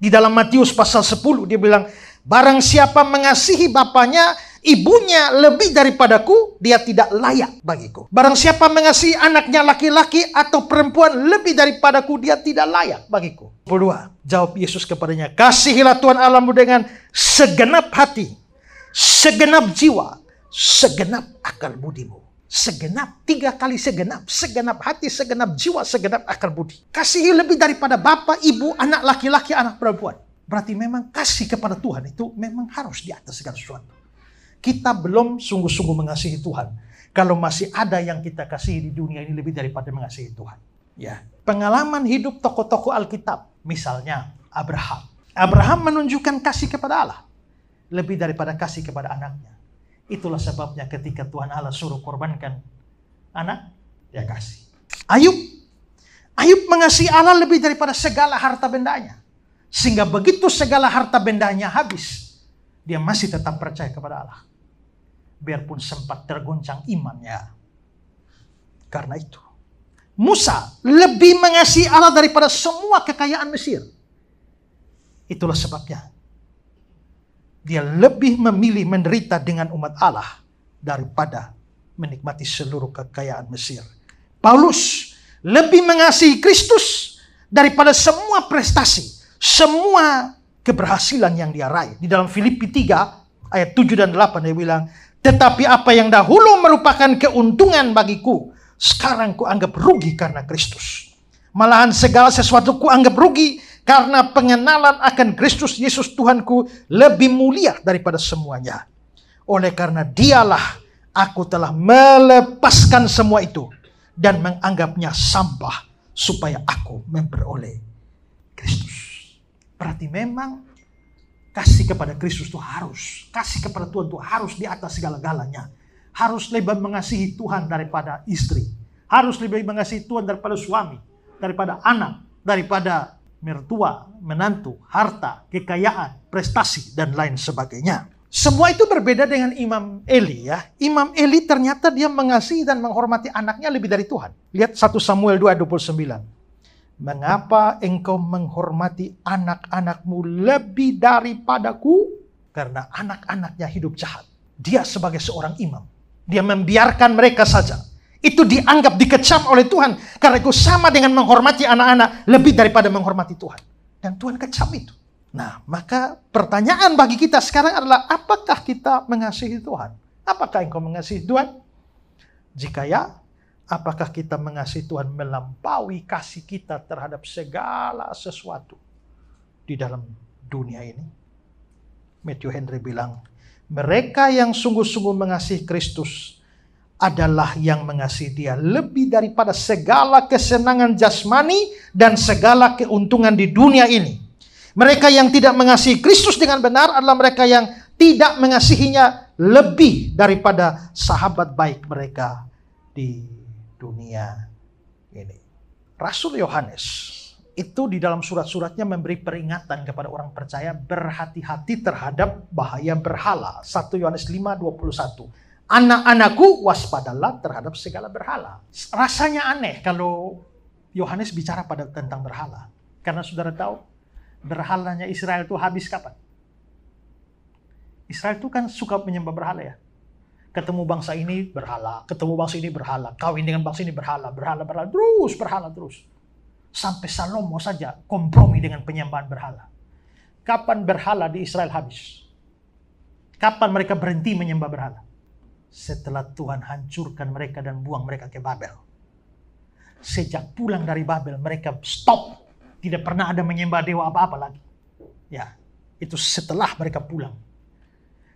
Di dalam Matius pasal 10 dia bilang, barang siapa mengasihi bapaknya, ibunya lebih daripadaku, dia tidak layak bagiku. Barang siapa mengasihi anaknya laki-laki atau perempuan lebih daripadaku, dia tidak layak bagiku. 22. Jawab Yesus kepadanya, kasihilah Tuhan Allahmu dengan segenap hati, segenap jiwa, segenap akal budimu. Segenap, 3 kali segenap. Segenap hati, segenap jiwa, segenap akal budi. Kasihi lebih daripada bapak, ibu, anak laki-laki, anak perempuan. Berarti memang kasih kepada Tuhan itu memang harus di atas segala sesuatu. Kita belum sungguh-sungguh mengasihi Tuhan kalau masih ada yang kita kasihi di dunia ini lebih daripada mengasihi Tuhan. Ya, pengalaman hidup tokoh-tokoh Alkitab, misalnya Abraham. Abraham menunjukkan kasih kepada Allah lebih daripada kasih kepada anaknya. Itulah sebabnya ketika Tuhan Allah suruh korbankan anak, dia kasih. Ayub mengasihi Allah lebih daripada segala harta bendanya. Sehingga begitu segala harta bendanya habis, dia masih tetap percaya kepada Allah. Biarpun sempat tergoncang imannya. Karena itu, Musa lebih mengasihi Allah daripada semua kekayaan Mesir. Itulah sebabnya dia lebih memilih menderita dengan umat Allah daripada menikmati seluruh kekayaan Mesir. Paulus lebih mengasihi Kristus daripada semua prestasi, semua keberhasilan yang dia raih. Di dalam Filipi 3 ayat 7 dan 8 dia bilang, tetapi apa yang dahulu merupakan keuntungan bagiku, sekarang kuanggap rugi karena Kristus. Malahan segala sesuatu kuanggap rugi karena pengenalan akan Kristus Yesus Tuhanku lebih mulia daripada semuanya. Oleh karena dialah aku telah melepaskan semua itu dan menganggapnya sampah supaya aku memperoleh Kristus. Berarti memang kasih kepada Kristus itu harus, kasih kepada Tuhan itu harus di atas segala-galanya. Harus lebih mengasihi Tuhan daripada istri. Harus lebih mengasihi Tuhan daripada suami, daripada anak, daripada mertua, menantu, harta, kekayaan, prestasi, dan lain sebagainya. Semua itu berbeda dengan Imam Eli ya. Imam Eli ternyata dia mengasihi dan menghormati anaknya lebih dari Tuhan. Lihat 1 Samuel 2:29. Mengapa engkau menghormati anak-anakmu lebih daripadaku? Karena anak-anaknya hidup jahat. Dia sebagai seorang imam, dia membiarkan mereka saja. Itu dianggap dikecam oleh Tuhan. Karena itu sama dengan menghormati anak-anak lebih daripada menghormati Tuhan. Dan Tuhan kecam itu. Nah, maka pertanyaan bagi kita sekarang adalah, apakah kita mengasihi Tuhan? Apakah engkau mengasihi Tuhan? Jika ya, apakah kita mengasihi Tuhan melampaui kasih kita terhadap segala sesuatu di dalam dunia ini? Matthew Henry bilang, mereka yang sungguh-sungguh mengasihi Kristus adalah yang mengasihi Dia lebih daripada segala kesenangan jasmani dan segala keuntungan di dunia ini. Mereka yang tidak mengasihi Kristus dengan benar adalah mereka yang tidak mengasihinya lebih daripada sahabat baik mereka di dunia ini. Rasul Yohanes itu di dalam surat-suratnya memberi peringatan kepada orang percaya berhati-hati terhadap bahaya berhala. 1 Yohanes 5:21. Anak-anakku, waspadalah terhadap segala berhala. Rasanya aneh kalau Yohanes bicara tentang berhala. Karena saudara tahu, berhalanya Israel itu habis kapan? Israel itu kan suka menyembah berhala ya. Ketemu bangsa ini berhala, ketemu bangsa ini berhala, kawin dengan bangsa ini berhala, berhala terus. Sampai Salomo saja kompromi dengan penyembahan berhala. Kapan berhala di Israel habis? Kapan mereka berhenti menyembah berhala? Setelah Tuhan hancurkan mereka dan buang mereka ke Babel. Sejak pulang dari Babel, mereka stop. Tidak pernah ada menyembah dewa apa-apa lagi. Ya, itu setelah mereka pulang.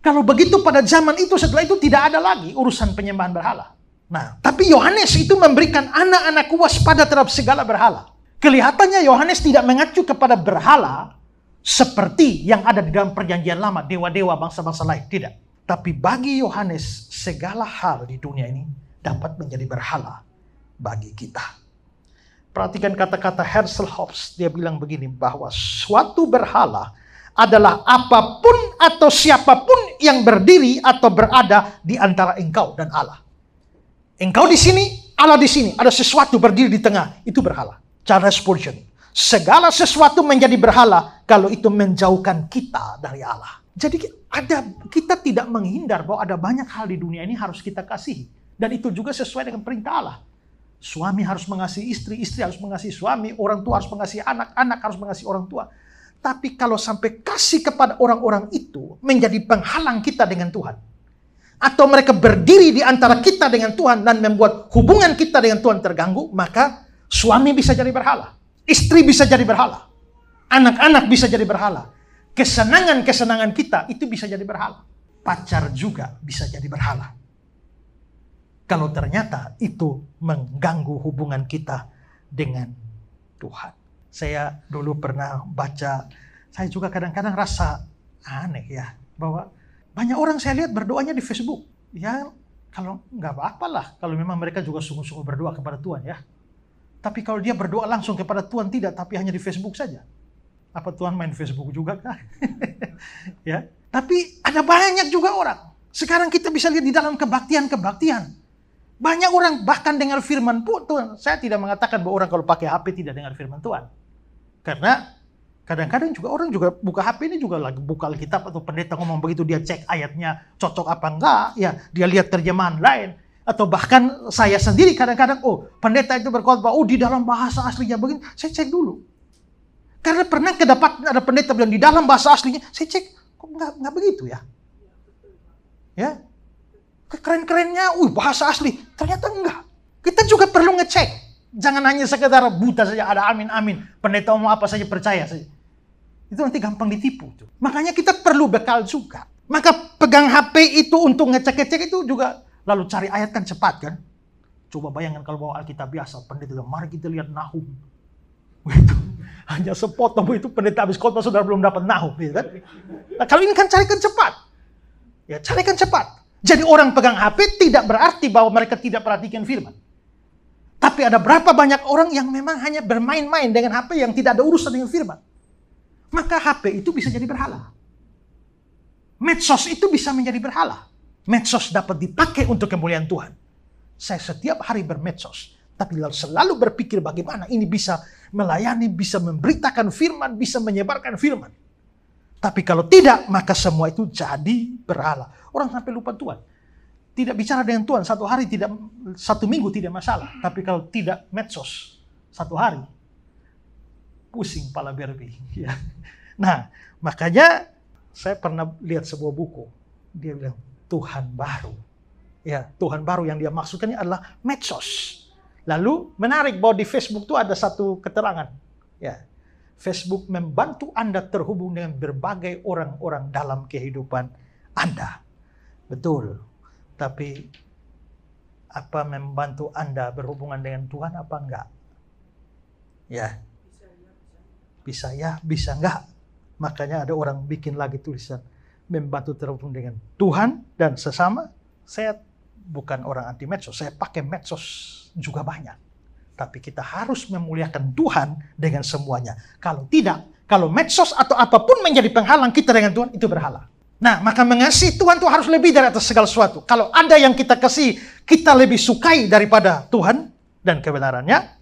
Kalau begitu pada zaman itu, setelah itu tidak ada lagi urusan penyembahan berhala. Nah, tapi Yohanes itu memberikan anak-anakku waspada terhadap segala berhala. Kelihatannya Yohanes tidak mengacu kepada berhala seperti yang ada di dalam perjanjian lama, dewa-dewa bangsa-bangsa lain. Tidak. Tapi bagi Yohanes, segala hal di dunia ini dapat menjadi berhala bagi kita. Perhatikan kata-kata Herschel Hobbes. Dia bilang begini, bahwa suatu berhala adalah apapun atau siapapun yang berdiri atau berada di antara engkau dan Allah. Engkau di sini, Allah di sini. Ada sesuatu berdiri di tengah. Itu berhala. Charles Spurgeon. Segala sesuatu menjadi berhala kalau itu menjauhkan kita dari Allah. Jadi kita tidak menghindar bahwa ada banyak hal di dunia ini harus kita kasihi. Dan itu juga sesuai dengan perintah Allah. Suami harus mengasihi istri, istri harus mengasihi suami, orang tua harus mengasihi anak, anak harus mengasihi orang tua. Tapi kalau sampai kasih kepada orang-orang itu menjadi penghalang kita dengan Tuhan, atau mereka berdiri di antara kita dengan Tuhan dan membuat hubungan kita dengan Tuhan terganggu, maka suami bisa jadi berhala, istri bisa jadi berhala, anak-anak bisa jadi berhala, kesenangan-kesenangan kita itu bisa jadi berhala, pacar juga bisa jadi berhala. Kalau ternyata itu mengganggu hubungan kita dengan Tuhan. Saya dulu pernah baca, saya juga kadang-kadang rasa aneh ya, bahwa banyak orang saya lihat berdoanya di Facebook. Ya kalau nggak apa-apa lah, kalau memang mereka juga sungguh-sungguh berdoa kepada Tuhan ya. Tapi kalau dia berdoa langsung kepada Tuhan tidak, tapi hanya di Facebook saja. Apa Tuhan main Facebook juga kah? Ya. Tapi ada banyak juga orang. Sekarang kita bisa lihat di dalam kebaktian-kebaktian. Banyak orang bahkan dengar firman Tuhan. Saya tidak mengatakan bahwa orang kalau pakai HP tidak dengar firman Tuhan. Karena kadang-kadang juga orang juga buka HP ini juga lagi buka Alkitab atau pendeta ngomong begitu, dia cek ayatnya cocok apa enggak, ya dia lihat terjemahan lain. Atau bahkan saya sendiri kadang-kadang, oh pendeta itu berkhotbah, oh di dalam bahasa aslinya begini, saya cek dulu. Karena pernah kedapat ada pendeta bilang di dalam bahasa aslinya, saya cek kok enggak begitu ya. Ya. Keren-kerennya, bahasa asli. Ternyata enggak. Kita juga perlu ngecek. Jangan hanya sekedar buta saja, ada amin-amin. Pendeta mau apa saja percaya saja. Itu nanti gampang ditipu. Makanya kita perlu bekal juga. Maka pegang HP itu untuk ngecek-ngecek itu juga. Lalu cari ayat kan cepat kan. Coba bayangkan kalau bawa Alkitab biasa. Pendeta bilang, mari kita lihat Nahum. Itu hanya sepotong itu pendeta habis khotbah sudah belum dapat Nahum. Gitu kan? Nah, kalau ini kan carikan cepat. Ya carikan cepat. Jadi orang pegang HP tidak berarti bahwa mereka tidak perhatikan firman. Tapi ada berapa banyak orang yang memang hanya bermain-main dengan HP yang tidak ada urusan dengan firman. Maka HP itu bisa jadi berhala. Medsos itu bisa menjadi berhala. Medsos dapat dipakai untuk kemuliaan Tuhan. Saya setiap hari bermedsos. Tapi selalu berpikir bagaimana ini bisa melayani, bisa memberitakan firman, bisa menyebarkan firman. Tapi kalau tidak, maka semua itu jadi berhala. Orang sampai lupa Tuhan. Tidak bicara dengan Tuhan satu minggu tidak masalah. Tapi kalau tidak medsos satu hari, pusing pala berbi. Ya. Nah, makanya saya pernah lihat sebuah buku. Dia bilang Tuhan baru. Ya, Tuhan baru yang dia maksudkan adalah medsos. Lalu menarik bahwa di Facebook itu ada satu keterangan. Ya. Facebook membantu Anda terhubung dengan berbagai orang-orang dalam kehidupan Anda. Betul. Tapi apa membantu Anda berhubungan dengan Tuhan apa enggak? Ya. Bisa ya, bisa enggak. Makanya ada orang bikin lagi tulisan membantu terhubung dengan Tuhan dan sesama. Saya bukan orang anti medsos, saya pakai medsos juga banyak. Tapi kita harus memuliakan Tuhan dengan semuanya. Kalau tidak, kalau medsos atau apapun menjadi penghalang kita dengan Tuhan, itu berhala. Nah, maka mengasihi Tuhan itu harus lebih dari atas segala sesuatu. Kalau ada yang kita kasih, kita lebih sukai daripada Tuhan dan kebenarannya,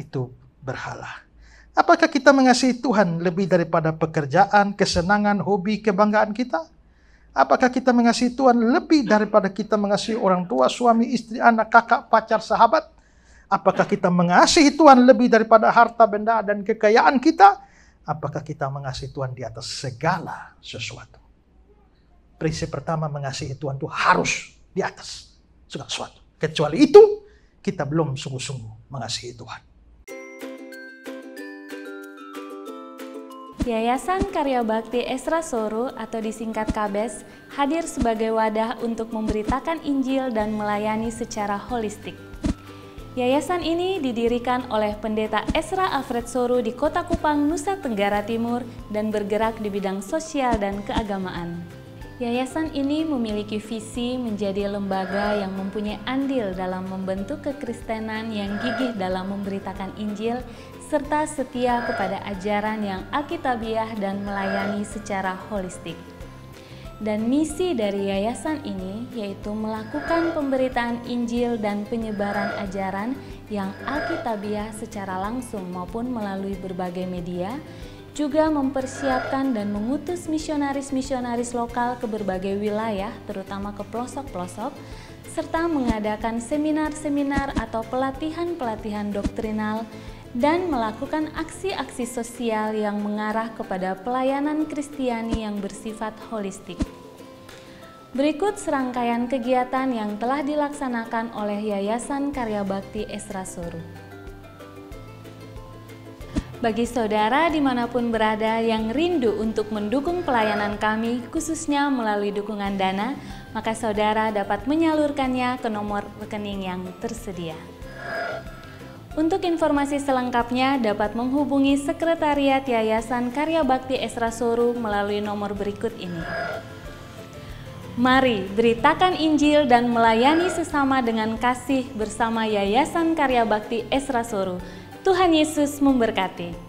itu berhala. Apakah kita mengasihi Tuhan lebih daripada pekerjaan, kesenangan, hobi, kebanggaan kita? Apakah kita mengasihi Tuhan lebih daripada kita mengasihi orang tua, suami, istri, anak, kakak, pacar, sahabat? Apakah kita mengasihi Tuhan lebih daripada harta benda dan kekayaan kita? Apakah kita mengasihi Tuhan di atas segala sesuatu? Prinsip pertama, mengasihi Tuhan itu harus di atas segala sesuatu. Kecuali itu, kita belum sungguh-sungguh mengasihi Tuhan. Yayasan Karya Bakti Esra Soro atau disingkat KABES hadir sebagai wadah untuk memberitakan Injil dan melayani secara holistik. Yayasan ini didirikan oleh Pendeta Esra Alfred Soro di Kota Kupang, Nusa Tenggara Timur dan bergerak di bidang sosial dan keagamaan. Yayasan ini memiliki visi menjadi lembaga yang mempunyai andil dalam membentuk kekristenan yang gigih dalam memberitakan Injil serta setia kepada ajaran yang alkitabiah dan melayani secara holistik. Dan misi dari yayasan ini yaitu melakukan pemberitaan Injil dan penyebaran ajaran yang alkitabiah secara langsung maupun melalui berbagai media, juga mempersiapkan dan mengutus misionaris-misionaris lokal ke berbagai wilayah, terutama ke pelosok-pelosok, serta mengadakan seminar-seminar atau pelatihan-pelatihan doktrinal, dan melakukan aksi-aksi sosial yang mengarah kepada pelayanan Kristiani yang bersifat holistik. Berikut serangkaian kegiatan yang telah dilaksanakan oleh Yayasan Karya Bakti Esra Soru. Bagi saudara dimanapun berada yang rindu untuk mendukung pelayanan kami, khususnya melalui dukungan dana, maka saudara dapat menyalurkannya ke nomor rekening yang tersedia. Untuk informasi selengkapnya dapat menghubungi Sekretariat Yayasan Karya Bakti Esra Soru melalui nomor berikut ini. Mari beritakan Injil dan melayani sesama dengan kasih bersama Yayasan Karya Bakti Esra Soru. Tuhan Yesus memberkati.